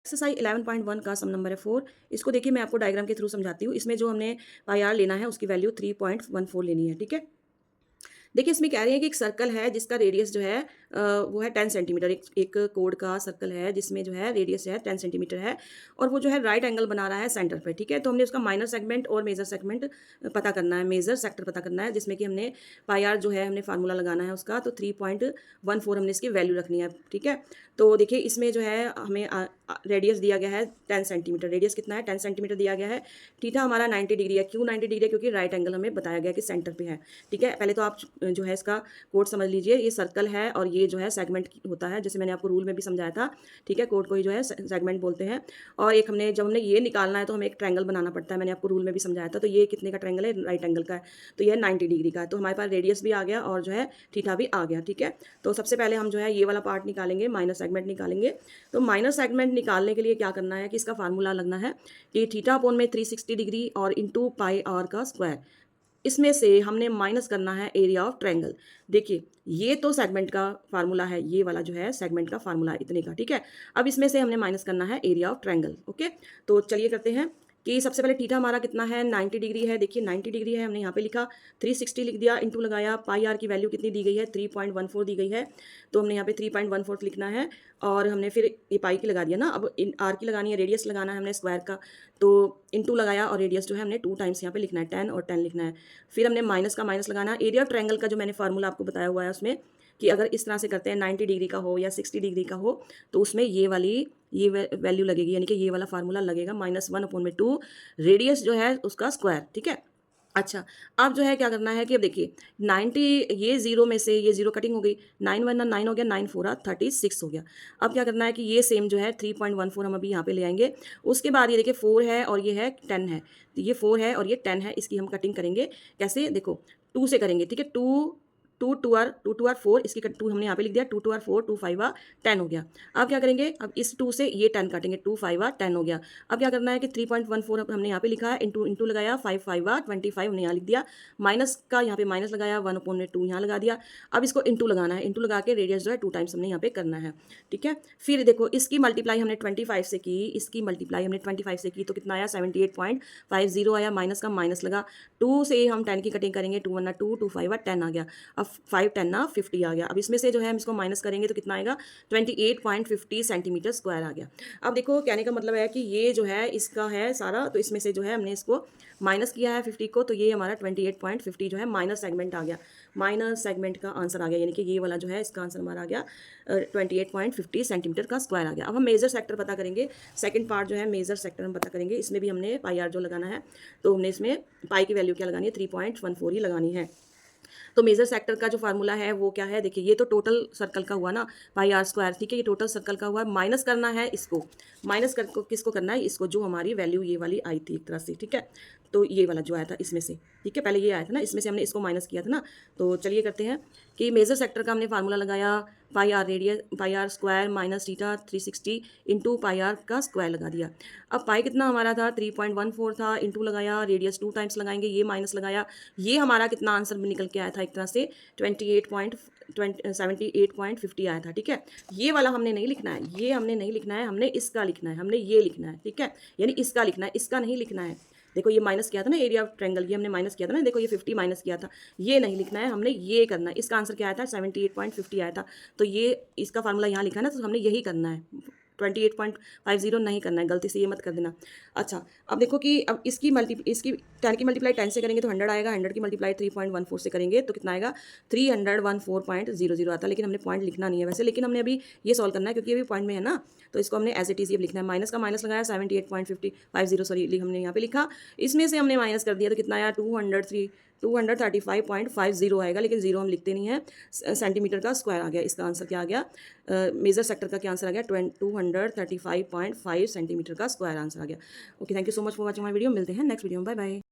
Exercise 11.1 का सम number है 4। इसको देखिए मैं आपको डायग्राम के थ्रू समझाती हूँ। इसमें जो हमने पाई आर लेना है उसकी वैल्यू 3.14 लेनी है, ठीक है। देखिए इसमें कह रही है कि एक सर्कल है जिसका रेडियस जो है वो है 10 सेंटीमीटर। एक कोड का सर्कल है जिसमें जो है रेडियस है 10 सेंटीमीटर है और वो जो है राइट एंगल बना रहा है सेंटर पे, ठीक है। तो हमने उसका माइनर सेगमेंट और मेजर सेगमेंट पता करना है, मेजर सेक्टर पता करना है, जिसमें कि हमने पाई आर जो है हमने फार्मूला लगाना है उसका। तो 3.14 हमने इसकी वैल्यू रखनी है, ठीक है। तो देखिए इसमें जो है हमें रेडियस दिया गया है 10 सेंटीमीटर। रेडियस कितना है? 10 सेंटीमीटर दिया गया है। थीटा हमारा 90 डिग्री है। क्यों 90 डिग्री है? क्योंकि राइट एंगल हमें बताया गया कि सेंटर पे है, ठीक है। पहले तो आप जो है इसका कोड समझ लीजिए। ये सर्कल है और ये जो है सेगमेंट होता है, जैसे मैंने आपको रूल में भी समझाया था, ठीक है। कोड को ही जो है सेगमेंट बोलते हैं। और एक हमने जब हमने ये निकालना है तो हमें एक ट्रायंगल बनाना पड़ता है, मैंने आपको रूल में भी समझाया था। तो ये कितने का ट्रायंगल है? राइट एंगल का है। तो ये 90 डिग्री का है। तो हमारे पास रेडियस भी आ गया और जो है थीटा भी आ गया, ठीक है। तो सबसे पहले हम जो है ये वाला पार्ट निकालेंगे, माइनर सेगमेंट निकालेंगे। तो माइनर सेगमेंट निकालने के लिए क्या करना है कि इसका फार्मूला लगना है कि थीटा अपॉन में 360 डिग्री और इंटू पाई आर का स्क्वायर। इसमें से हमने माइनस करना है एरिया ऑफ ट्रायंगल। देखिए ये तो सेगमेंट का फार्मूला है, ये वाला जो है सेगमेंट का फार्मूला है इतने का, ठीक है। अब इसमें से हमने माइनस करना है एरिया ऑफ ट्रायंगल, ओके। तो चलिए करते हैं कि सबसे पहले थीटा हमारा कितना है? 90 डिग्री है। देखिए 90 डिग्री है, हमने यहाँ पे लिखा 360 लिख दिया, इंटू लगाया, पाई आर की वैल्यू कितनी दी गई है? 3.14 दी गई है। तो हमने यहाँ पे 3.14 लिखना है और हमने फिर ये पाई की लगा दिया ना। अब इन आर की लगानी है, रेडियस लगाना है हमने स्क्वायर का। तो इंटू लगाया और रेडियस जो है हमने 2 टाइम्स यहाँ पे लिखना है, 10 और 10 लिखना है। फिर हमने माइनस का माइनस लगाना है। एरिया ऑफ ट्रायंगल का जो मैंने फार्मूला आपको बताया हुआ है उसमें कि अगर इस तरह से करते हैं 90 डिग्री का हो या 60 डिग्री का हो तो उसमें ये वैल्यू लगेगी, यानी कि ये वाला फार्मूला लगेगा -1/2 रेडियस जो है उसका स्क्वायर, ठीक है। अच्छा, अब जो है क्या करना है कि अब देखिए 90, ये जीरो में से ये जीरो कटिंग हो गई, 9 वन 9 हो गया, 9 4 36 हो गया। अब क्या करना है कि ये सेम जो है 3.14 हम अभी यहाँ पे ले आएंगे। उसके बाद ये देखिए 4 है और ये है 10 है। तो ये 4 है और ये 10 है, इसकी हम कटिंग करेंगे। कैसे? देखो 2 से करेंगे, ठीक है। 2 2 4, इसकी 2 हमने यहाँ पे लिख दिया। 2 2 4, 2 5 10 हो गया। अब क्या करेंगे? अब इस 2 से ये 10 काटेंगे, 2 5 10 हो गया। अब क्या करना है कि 3.14 हमने यहाँ पे लिखा है, इंटू इंटू लगाया, 5 5 25 हमने यहाँ लिख दिया। माइनस का यहाँ पे माइनस लगाया, 1/2 यहाँ लगा दिया। अब इसको इंटू लगाना है, इंटू लगा के रेडियस जो है 2 टाइम्स हमने यहाँ पे करना है, ठीक है। फिर देखो इसकी मल्टीप्लाई हमने 25 से की, इसकी मल्टीप्लाई हमने 25 से की तो कितना आया? 78.50 आया। माइनस का माइनस लगा, 2 से हम 10 की कटिंग करेंगे, 2 1 2, 2 5 10 आ गया। अब 5 10 ना 50 आ गया। अब इसमें से जो है हम इसको माइनस करेंगे तो कितना आएगा? 28.50 सेंटीमीटर स्क्वायर आ गया। अब देखो कहने का मतलब है कि ये जो है इसका है सारा, तो इसमें से जो है हमने इसको माइनस किया है 50 को, तो ये हमारा 28.50 जो है माइनस सेगमेंट आ गया। माइनस सेगमेंट का आंसर आ गया, यानी कि ये वाला जो है इसका आंसर हमारा आ गया 28.50 सेंटीमीटर का स्क्वायर आ गया। अब हम मेजर सेक्टर पता करेंगे। सेकंड पार्ट जो है मेजर सेक्टर हम पता करेंगे। इसमें भी हमने पाई आर जो लगाना है, तो हमने इसमें पाई की वैल्यू क्या लगानी है? 3.14 ही लगानी है। तो मेजर सेक्टर का जो फार्मूला है वो क्या है? देखिए ये तो टोटल सर्कल का हुआ ना, पाई आर स्क्वायर, ठीक है। ये टोटल सर्कल का हुआ, माइनस करना है इसको। माइनस कर किसको करना है? इसको, जो हमारी वैल्यू ये वाली आई थी एक तरह से, ठीक है। तो ये वाला जो आया था इसमें से, ठीक है। पहले ये आया था ना, इसमें से हमने इसको माइनस किया था ना। तो चलिए करते हैं कि मेजर सेक्टर का हमने फार्मूला लगाया, pi R radius, pi R square minus theta 360 into pi R का स्क्वायर लगा दिया। अब पाई कितना हमारा था? 3.14 था, इंटू लगाया, रेडियस 2 टाइम्स लगाएंगे, ये माइनस लगाया। ये हमारा कितना आंसर निकल के आया था? एक तरह से 78.50 आया था, ठीक है। ये वाला हमने नहीं लिखना है, ये हमने नहीं लिखना है, हमने इसका लिखना है, हमने ये लिखना है, ठीक है। यानी इसका लिखना है, इसका नहीं लिखना है। देखो ये माइनस किया था ना एरिया ऑफ ट्रायंगल, ये हमने माइनस किया था ना, देखो ये 50 माइनस किया था, ये नहीं लिखना है, हमने ये करना है। इसका आंसर क्या आया था? 78.50 आया था। तो ये इसका फार्मूला यहाँ लिखा है ना, तो हमने यही करना है। 28.50 नहीं करना है, गलती से ये मत कर देना। अच्छा, अब देखो कि अब इसकी 10 की मल्टीप्लाई 10 से करेंगे तो 100 आएगा। 100 की मल्टीप्लाई 3.14 से करेंगे तो कितना आएगा? 314.00 आता है। लेकिन हमने पॉइंट लिखना नहीं है वैसे, लेकिन हमने अभी ये सॉल्व करना है क्योंकि अभी पॉइंट में है ना, तो इसको हमने एज इट इज ये लिखना है। माइनस का माइनस लगाया, 78.50 सॉरी हमने यहाँ पे लिखा। इसमें से हमने माइनस कर दिया तो कितना आया? 235.50 आएगा, लेकिन जीरो हम लिखते नहीं है। सेंटीमीटर का स्क्वायर आ गया। इसका आंसर क्या आ गया? मेजर सेक्टर का क्या आंसर आ गया? 235.5 सेंटीमीटर का स्क्वायर आंसर आ गया। Okay, thank you so much for watching my video. मिलते हैं नेक्स्ट वीडियो में, बाय बाय।